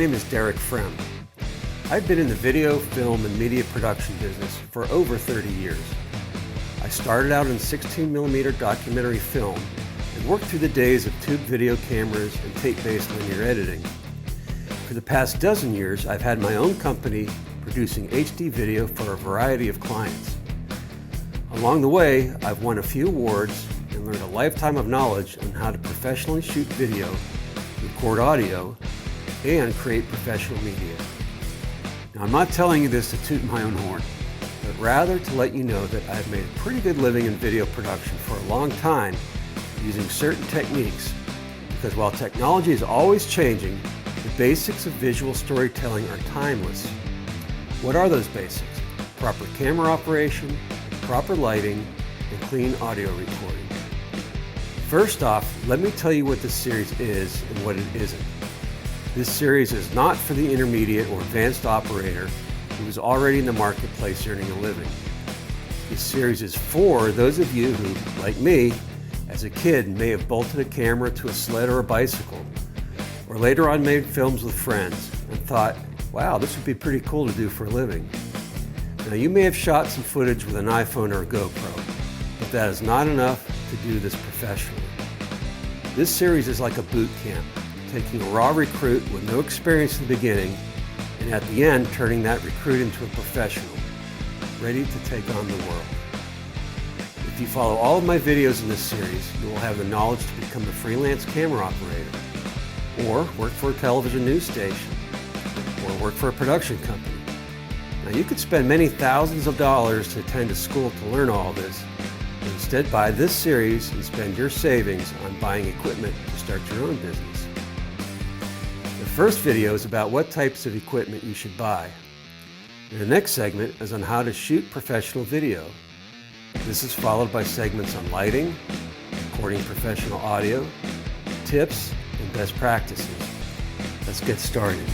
name is Derek Frem. I've been in the video, film, and media production business for over 30 years. I started out in 16mm documentary film and worked through the days of tube video cameras and tape-based linear editing. For the past dozen years, I've had my own company producing HD video for a variety of clients. Along the way, I've won a few awards and learned a lifetime of knowledge on how to professionally shoot video, record audio, and create professional media. Now, I'm not telling you this to toot my own horn, but rather to let you know that I've made a pretty good living in video production for a long time using certain techniques, because while technology is always changing, the basics of visual storytelling are timeless. What are those basics? Proper camera operation, proper lighting, and clean audio recording. First off, let me tell you what this series is and what it isn't. This series is not for the intermediate or advanced operator who is already in the marketplace earning a living. This series is for those of you who, like me, as a kid may have bolted a camera to a sled or a bicycle, or later on made films with friends and thought, wow, this would be pretty cool to do for a living. Now, you may have shot some footage with an iPhone or a GoPro, but that is not enough to do this professionally. This series is like a boot camp, taking a raw recruit with no experience in the beginning, and at the end, turning that recruit into a professional, ready to take on the world. If you follow all of my videos in this series, you will have the knowledge to become a freelance camera operator, or work for a television news station, or work for a production company. Now, you could spend many thousands of dollars to attend a school to learn all this, but instead buy this series and spend your savings on buying equipment to start your own business. The first video is about what types of equipment you should buy. And the next segment is on how to shoot professional video. This is followed by segments on lighting, recording professional audio, tips, and best practices. Let's get started.